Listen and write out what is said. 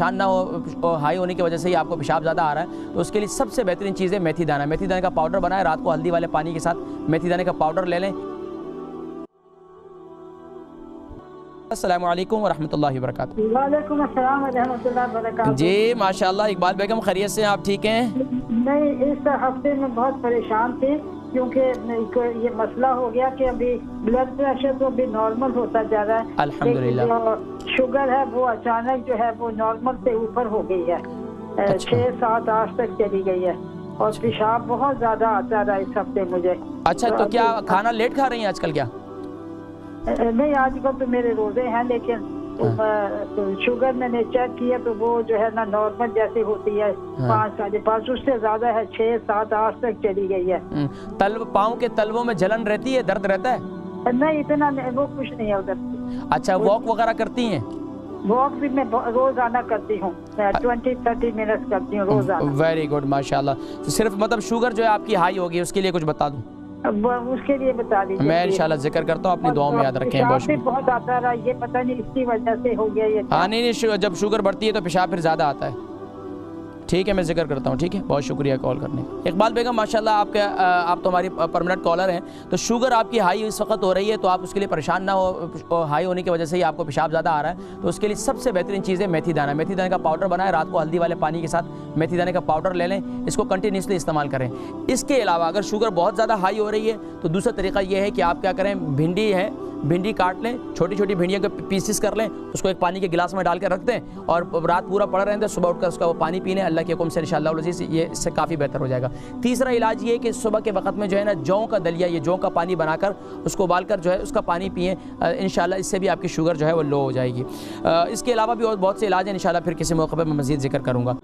परेशान ना हो, हाई होने की वजह से ही आपको पेशाब ज़्यादा आ रहा है, तो उसके लिए सबसे बेहतरीन चीज़ है मेथी दाना। मेथी दाने का पाउडर बनाएं, रात को हल्दी वाले पानी के साथ मेथी दाने का पाउडर ले लें। अस्सलामु अलैकुम वरहमतुल्लाहि वबरकातुहू। वालेकुम अस्सलाम वरहमतुल्लाहि वबरकातुहू। जी माशाल्लाह, इकबाल बेगम खैरियत से, आप ठीक हैं? नहीं, इस हफ्ते में बहुत परेशान थी क्योंकि ये मसला हो गया कि अभी ब्लड प्रेशर तो अभी नॉर्मल होता जा रहा है, अल्हम्दुलिल्लाह। जो शुगर है वो अचानक जो है वो नॉर्मल से ऊपर हो गई है। 6, 7, 8 तक चली गई है और पेशाब बहुत ज्यादा आता रहा इस हफ्ते मुझे। अच्छा, तो क्या खाना लेट खा रही हैं आजकल क्या? नहीं, आजकल तो मेरे रोजे हैं, लेकिन तो शुगर मैंने चेक किया तो वो जो है ना नॉर्मल जैसे होती है, 5, 5.5, उससे ज्यादा है, 6, 7, 8 तक चली गई है। पाँव के तलवों में जलन रहती है, दर्द रहता है? नहीं, इतना नहीं, वो कुछ नहीं है उधर। अच्छा, वॉक वगैरह करती हैं? वॉक भी मैं रोजाना करती हूँ, 20-30 मिनट करती हूँ रोजाना। वेरी गुड माशाल्लाह। तो सिर्फ मतलब शुगर जो है आपकी हाई होगी, उसके लिए कुछ बता दूँ? उसके लिए बता दीजिए। मैं इंशाल्लाह जिक्र करता हूँ, अपनी दुआओं में याद रखें। बहुत आता रहा, ये पता नहीं इसकी वजह से हो गया ये। हाँ नहीं, जब शुगर बढ़ती है तो पेशाब फिर ज़्यादा आता है। ठीक है, मैं जिक्र करता हूँ। ठीक है, बहुत शुक्रिया कॉल करने का। इकबाल बेगम माशाल्लाह, आप तो हमारी परमानेंट कॉलर हैं। तो शुगर आपकी हाई इस वक्त हो रही है, तो आप उसके लिए परेशान ना हो, हाई होने की वजह से ही आपको पेशाब ज़्यादा आ रहा है, तो उसके लिए सबसे बेहतरीन चीज़ है मेथी दाना। मेथी दाने का पाउडर बनाएं, रात को हल्दी वाले पानी के साथ मेथी दाने का पाउडर ले लें, इसको कंटिन्यूसली इस्तेमाल करें। इसके अलावा अगर शुगर बहुत ज़्यादा हाई हो रही है तो दूसरा तरीका यह है कि आप क्या करें, भिंडी है, भिंडी काट लें, छोटी छोटी भिंडियों के पीसेस कर लें, उसको एक पानी के गिलास में डाल के रख दें और रात पूरा पड़ा रहें, सुबह उठकर उसका वो पानी पी लें। अल्लाह के हुक्म से इंशाअल्लाह ये इससे काफ़ी बेहतर हो जाएगा। तीसरा इलाज ये है कि सुबह के वक्त में जो है ना जौ का दलिया, ये जौ का पानी बनाकर उसको उबालकर जो है उसका पानी पिएँ, इंशाअल्लाह इससे भी आपकी शुगर जो है वो लो हो जाएगी। इसके अलावा भी और बहुत से इलाज हैं, इंशाअल्लाह फिर किसी मौके पर मैं मज़ीद जिक्र करूँगा।